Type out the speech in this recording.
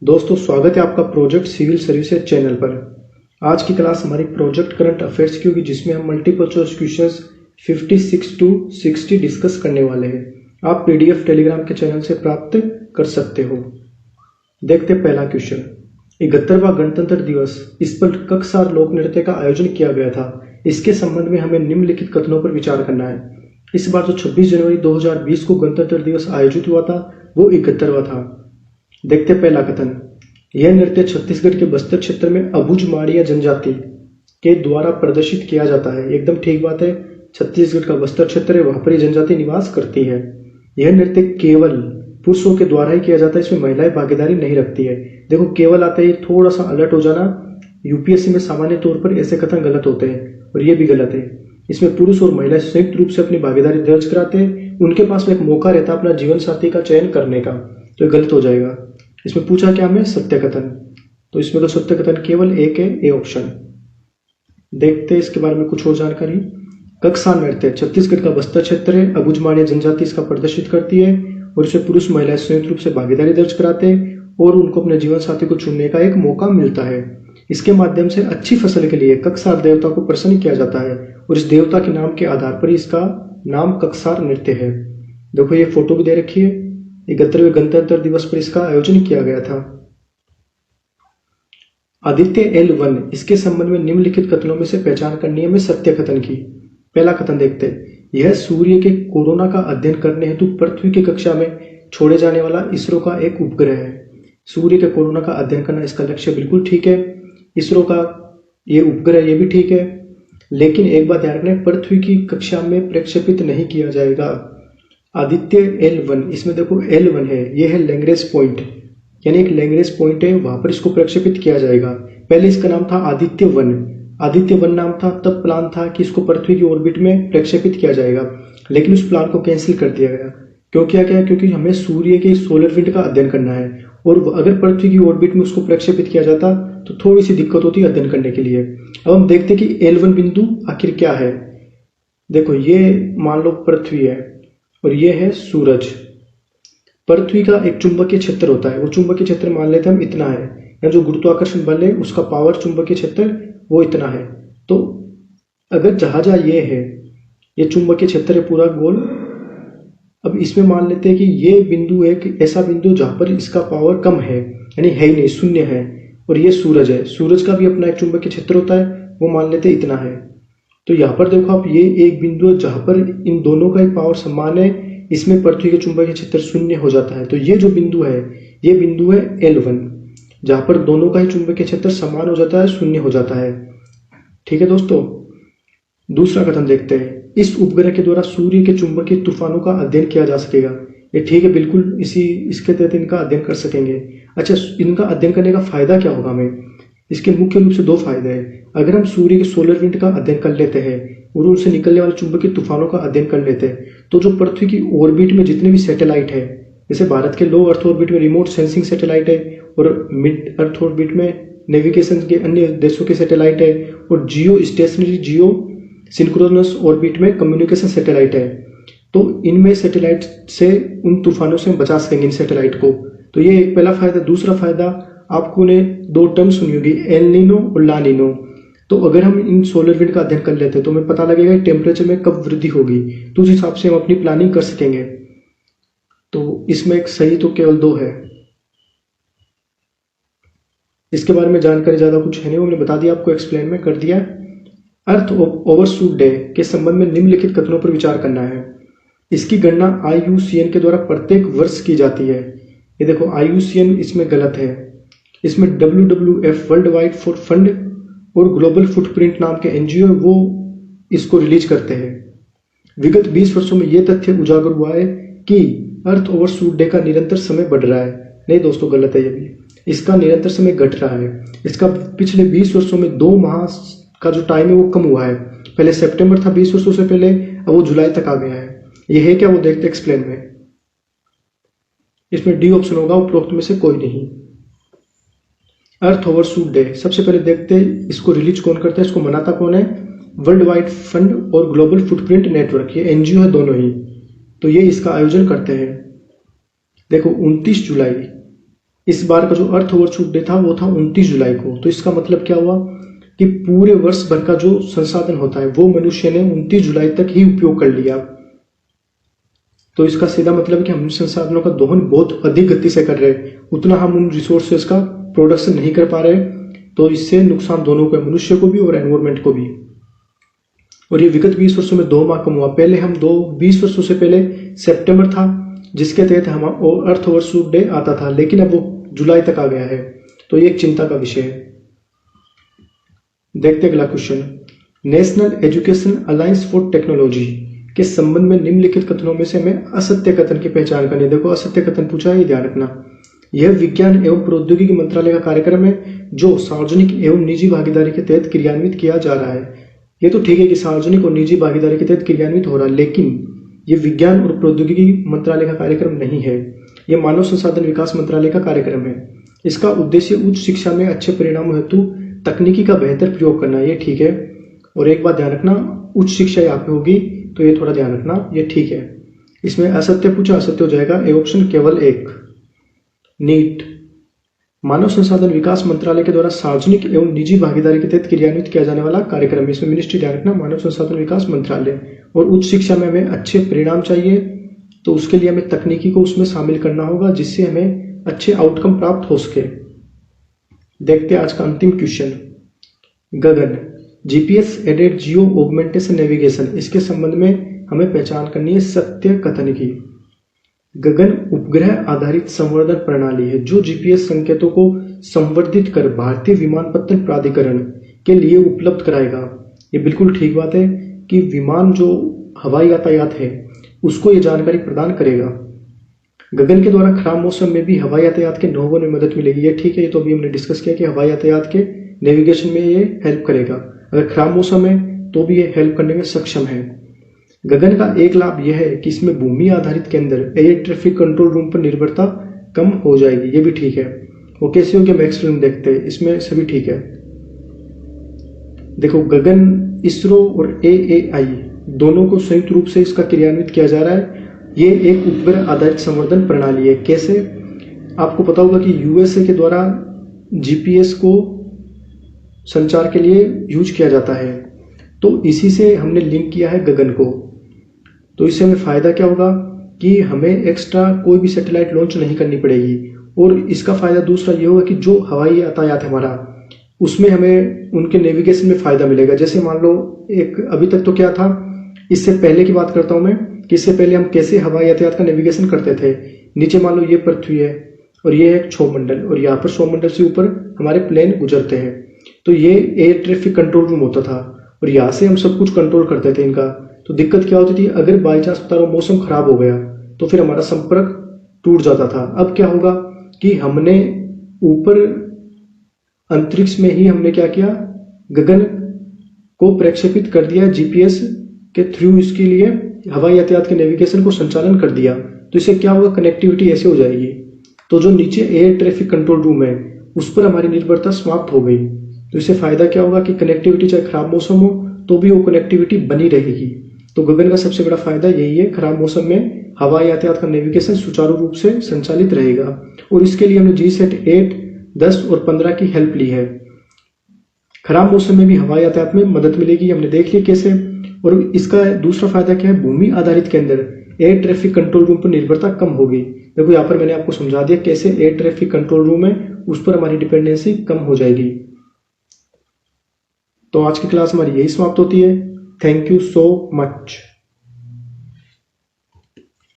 दोस्तों स्वागत है आपका प्रोजेक्ट सिविल सर्विसेज चैनल पर। आज की क्लास हमारी प्रोजेक्ट करंट अफेयर्स की होगी, जिसमें हम multiple choice questions 56 to 60 discuss करने वाले हैं। आप पीडीएफ टेलीग्राम के चैनल से प्राप्त कर सकते हो। देखते पहला क्वेश्चन। 71वां गणतंत्र दिवस, इस पर ककसार लोक नृत्य का आयोजन किया गया था। इसके संबंध में हमें निम्नलिखित कथनों पर विचार करना है। इस बार जो 26 जनवरी 2020 को गणतंत्र दिवस आयोजित हुआ था वो 71वां था। देखते पहला कथन। यह नृत्य छत्तीसगढ़ के बस्तर क्षेत्र में अबुझ माड़िया जनजाति के द्वारा प्रदर्शित किया जाता है। एकदम ठीक बात है, छत्तीसगढ़ का बस्तर क्षेत्र है, वहां पर जनजाति निवास करती है। यह नृत्य केवल पुरुषों के द्वारा ही किया जाता है, इसमें महिलाएं भागीदारी नहीं रखती है। देखो केवल आते ही थोड़ा सा अलर्ट हो जाना। यूपीएससी में सामान्य तौर पर ऐसे कथन गलत होते हैं और ये भी गलत है। इसमें पुरुष और महिला संयुक्त रूप से अपनी भागीदारी दर्ज कराते हैं। उनके पास में एक मौका रहता है अपना जीवन साथी का चयन करने का, तो ये गलत हो जाएगा। इसमें पूछा क्या हमें? सत्य कथन, तो इसमें तो सत्य कथन केवल एक है, ए ऑप्शन। देखते हैं इसके बारे में कुछ और जानकारी। ककसार नृत्य छत्तीसगढ़ का बस्तर क्षेत्र है, अबुझ माड़िया जनजाति इसका प्रदर्शित करती है और इसे पुरुष महिलाएं संयुक्त रूप से भागीदारी दर्ज कराते हैं और उनको अपने जीवन साथी को चुनने का एक मौका मिलता है। इसके माध्यम से अच्छी फसल के लिए ककसार देवता को प्रसन्न किया जाता है और इस देवता के नाम के आधार पर इसका नाम ककसार नृत्य है। देखो ये फोटो भी दे रखी है। 71वें गणतंत्र दिवस पर इसका आयोजन किया गया था। आदित्य L1, इसके संबंध में निम्नलिखित कथनों में से पहचान करनी है हमें सत्य कथन की। पहला कथन देखते हैं। यह सूर्य के कोरोना का अध्ययन करने हेतु पृथ्वी की कक्षा में छोड़े जाने वाला इसरो का एक उपग्रह है। सूर्य के कोरोना का अध्ययन करना इसका लक्ष्य बिल्कुल ठीक है। इसरो का ये उपग्रह ये भी ठीक है, लेकिन एक बात ध्यान रखना, पृथ्वी की कक्षा में प्रक्षेपित नहीं किया जाएगा। आदित्य L1, इसमें देखो L1 है, ये है लैग्रेंज पॉइंट, यानी एक लैग्रेंज पॉइंट है, वहां पर इसको प्रक्षेपित किया जाएगा। पहले इसका नाम था आदित्य 1। आदित्य 1 नाम था, तब प्लान था कि इसको पृथ्वी की ऑर्बिट में प्रक्षेपित किया जाएगा, लेकिन उस प्लान को कैंसिल कर दिया गया। क्यों किया गया? क्योंकि हमें सूर्य के सोलर विंड का अध्ययन करना है और अगर पृथ्वी की ऑर्बिट में उसको प्रक्षेपित किया जाता तो थोड़ी सी दिक्कत होती है अध्ययन करने के लिए। अब हम देखते हैं कि L1 बिंदु आखिर क्या है। देखो ये मान लो पृथ्वी है और ये है सूरज। पृथ्वी का एक चुंबकीय क्षेत्र होता है, वो चुंबकीय क्षेत्र मान लेते हैं हम इतना है, या जो गुरुत्वाकर्षण बल है उसका पावर चुंबकीय क्षेत्र वो इतना है। तो अगर जहां जहां ये है, ये चुंबकीय क्षेत्र है पूरा गोल। अब इसमें मान लेते हैं कि ये बिंदु एक ऐसा बिंदु जहां पर इसका पावर कम है, यानी है ही नहीं, शून्य है, और ये सूरज है। सूरज का भी अपना एक चुंबकीय क्षेत्र होता है, वो मान लेते हैं इतना है। तो यहाँ पर देखो आप, ये एक बिंदु है जहां पर इन दोनों का एक पावर समान है, इसमें पृथ्वी के चुंबकीय क्षेत्र शून्य हो जाता है। तो ये जो बिंदु है, ये बिंदु है L1, जहां पर दोनों का ही चुंबकीय क्षेत्र समान हो जाता है, शून्य हो जाता है। ठीक है दोस्तों, दूसरा कथन देखते हैं। इस उपग्रह के द्वारा सूर्य के चुंबकीय तूफानों का अध्ययन किया जा सकेगा। ये ठीक है, बिल्कुल इसके तहत इनका अध्ययन कर सकेंगे। अच्छा, इनका अध्ययन करने का फायदा क्या होगा हमें? इसके मुख्य रूप से दो फायदे हैं। अगर हम सूर्य के सोलर विंड का अध्ययन कर लेते हैं और उनसे निकलने वाले चुंबकीय तूफानों का अध्ययन कर लेते हैं, तो जो पृथ्वी की ऑर्बिट में जितने भी सैटेलाइट है, जैसे भारत के लो अर्थ ऑर्बिट में रिमोट सेंसिंग सैटेलाइट है और मिड अर्थ ऑर्बिट में नेविगेशन के अन्य देशों के सैटेलाइट है, और जियो स्टेशनरी जियो सिंक्रोनस ऑर्बिट में कम्युनिकेशन सैटेलाइट है, तो इनमें सैटेलाइट से उन तूफानों से हम बचा सकेंगे इन सैटेलाइट को। तो ये एक पहला फायदा। दूसरा फायदा, आपको ने दो टर्म सुनी होगी, एल नीनो और ला नीनो। तो अगर हम इन सोलर विंड का अध्ययन कर लेते हैं तो हमें पता लगेगा टेम्परेचर में कब वृद्धि होगी, तो उस हिसाब से हम अपनी प्लानिंग कर सकेंगे। तो इसमें एक सही तो केवल दो है। इसके बारे में जानकारी ज्यादा कुछ है नहीं, वो मैंने बता दिया आपको, एक्सप्लेन में कर दिया। अर्थ ओवरशूट डे के संबंध में निम्नलिखित कथनों पर विचार करना है। इसकी गणना IUCN के द्वारा प्रत्येक वर्ष की जाती है। ये देखो IUCN इसमें गलत है, इसमें WWF world wide food fund और ग्लोबल फुटप्रिंट नाम के NGO वो इसको रिलीज करते हैं। विगत 20 वर्षों में यह तथ्य उजागर हुआ है कि अर्थ ओवरशूट डे का निरंतर समय बढ़ रहा है। नहीं दोस्तों, गलत है ये भी, इसका निरंतर समय घट रहा है। इसका पिछले 20 वर्षों में 2 माह का जो टाइम है वो कम हुआ है। पहले सितंबर था 20 वर्षों से पहले, अब वो जुलाई तक आ गया है। ये है क्या, वो देखते एक्सप्लेन में। इसमें डी ऑप्शन होगा, उपरोक्त में से कोई नहीं। अर्थ ओवरशूट डे, सबसे पहले देखते हैं इसको रिलीज कौन करता है, इसको मनाता कौन है? वर्ल्ड वाइड फंड और ग्लोबल फुटप्रिंट नेटवर्क, ये NGO है दोनों ही, तो ये इसका आयोजन करते हैं। देखो 29 जुलाई इस बार का जो अर्थ ओवरशूट डे था वो था 29 जुलाई को। तो इसका मतलब क्या हुआ कि पूरे वर्ष भर का जो संसाधन होता है वो मनुष्य ने 29 जुलाई तक ही उपयोग कर लिया। तो इसका सीधा मतलब है कि हम संसाधनों का दोहन बहुत अधिक गति से कर रहे हैं, उतना हम उन रिसोर्सेज का प्रोडक्शन नहीं कर पा रहे। तो इससे नुकसान दोनों को, मनुष्य को भी और एनवायरमेंट को भी। और ये विगत 20 वर्षों में 2 माह कम हुआ। पहले हम 20 वर्षों से पहले सितंबर था जिसके तहत हम अर्थ ओवरशूट डे आता था, लेकिन अब वो जुलाई तक आ गया है। तो ये एक चिंता का विषय है। देखते अगला question. National education alliance for technology के संबंध में निम्नलिखित कथनों में से हमें असत्य कथन की पहचान करनी है। देखो असत्य कथन पूछा है, ध्यान रखना। यह विज्ञान एवं प्रौद्योगिकी मंत्रालय का कार्यक्रम है जो सार्वजनिक एवं निजी भागीदारी के तहत क्रियान्वित किया जा रहा है। ये तो ठीक है कि सार्वजनिक और निजी भागीदारी के तहत क्रियान्वित हो रहा है, लेकिन ये विज्ञान और प्रौद्योगिकी मंत्रालय का कार्यक्रम नहीं है। यह मानव संसाधन विकास मंत्रालय का कार्यक्रम है। इसका उद्देश्य उच्च शिक्षा में अच्छे परिणामों हेतु तकनीकी का बेहतर प्रयोग करना। ये ठीक है। और एक बात ध्यान रखना, उच्च शिक्षा यहाँ पे होगी, तो ये थोड़ा ध्यान रखना, ये ठीक है। इसमें असत्य पूछा, असत्य हो जाएगा। ए ऑप्शन केवल एक। नीट मानव संसाधन विकास मंत्रालय के द्वारा सार्वजनिक एवं निजी भागीदारी के तहत क्रियान्वित किया जाने वाला कार्यक्रम। इसमें मिनिस्ट्री ध्यान रखना, मानव संसाधन विकास मंत्रालय। और उच्च शिक्षा में हमें अच्छे परिणाम चाहिए, तो उसके लिए हमें तकनीकी को उसमें शामिल करना होगा जिससे हमें अच्छे आउटकम प्राप्त हो सके। देखते हैं आज का अंतिम question. GAGAN GPS aided geo augmentation navigation, इसके संबंध में हमें पहचान करनी है सत्य कथन की। गगन उपग्रह आधारित संवर्धन प्रणाली है जो जीपीएस संकेतों को संवर्धित कर भारतीय विमानपत्तन प्राधिकरण के लिए उपलब्ध कराएगा। ये बिल्कुल ठीक बात है कि विमान जो हवाई यातायात है उसको ये जानकारी प्रदान करेगा। गगन के द्वारा खराब मौसम में भी हवाई यातायात के नौगों में मदद मिलेगी। ये ठीक है, ये तो अभी हमने डिस्कस किया कि हवाई यातायात के नेविगेशन में ये हेल्प करेगा। अगर खराब मौसम है तो भी ये हेल्प करने में सक्षम है। गगन का एक लाभ यह है कि इसमें भूमि आधारित के अंदर एयर ट्रैफिक कंट्रोल रूम पर निर्भरता कम हो जाएगी। ये भी ठीक है। वो कैसे हो गया मैक्सवेल देखते हैं, इसमें सभी ठीक है। देखो गगन इसरो और एएआई दोनों को संयुक्त रूप से इसका क्रियान्वित किया जा रहा है। ये एक उपग्रह आधारित संवर्धन प्रणाली है। कैसे? आपको पता होगा कि यूएसए के द्वारा जीपीएस को संचार के लिए यूज किया जाता है, तो इसी से हमने लिंक किया है गगन को। तो इससे हमें फायदा क्या होगा कि हमें एक्स्ट्रा कोई भी सैटेलाइट लॉन्च नहीं करनी पड़ेगी। और इसका फायदा दूसरा ये होगा कि जो हवाई यातायात है हमारा, उसमें हमें उनके नेविगेशन में फायदा मिलेगा। जैसे मान लो एक अभी तक तो क्या था, इससे पहले की बात करता हूं मैं, कि इससे पहले हम कैसे हवाई यातायात का नेविगेशन करते थे। नीचे मान लो ये पृथ्वी है और ये है एक सौरमंडल, और यहाँ पर सौरमंडल से ऊपर हमारे प्लेन गुजरते हैं। तो ये एयर ट्रैफिक कंट्रोल रूम होता था और यहाँ से हम सब कुछ कंट्रोल करते थे इनका। तो दिक्कत क्या होती थी, अगर बाई चांस बता रहा हूं मौसम खराब हो गया तो फिर हमारा संपर्क टूट जाता था। अब क्या होगा कि हमने ऊपर अंतरिक्ष में ही हमने क्या किया, गगन को प्रक्षेपित कर दिया जीपीएस के थ्रू, इसके लिए हवाई यातायात के नेविगेशन को संचालन कर दिया। तो इससे क्या होगा, कनेक्टिविटी ऐसे हो जाएगी। तो जो नीचे एयर ट्रैफिक कंट्रोल रूम है उस पर हमारी निर्भरता समाप्त हो गई। तो इससे फायदा क्या होगा कि कनेक्टिविटी चाहे खराब मौसम हो तो भी वो कनेक्टिविटी बनी रहेगी। तो गगन का सबसे बड़ा फायदा यही है, खराब मौसम में हवाई यातायात का नेविगेशन सुचारू रूप से संचालित रहेगा। और इसके लिए हमने जीसैट 8, 10 और 15 की हेल्प ली है। खराब मौसम में भी हवाई यातायात में मदद मिलेगी, हमने देख लिया कैसे। और इसका दूसरा फायदा क्या है, भूमि आधारित के अंदर एयर ट्रैफिक कंट्रोल रूम पर निर्भरता कम होगी। देखो यहाँ पर मैंने आपको समझा दिया कैसे एयर ट्रैफिक कंट्रोल रूम है उस पर हमारी डिपेंडेंसी कम हो जाएगी। तो आज की क्लास हमारी यही समाप्त होती है। Thank you so much.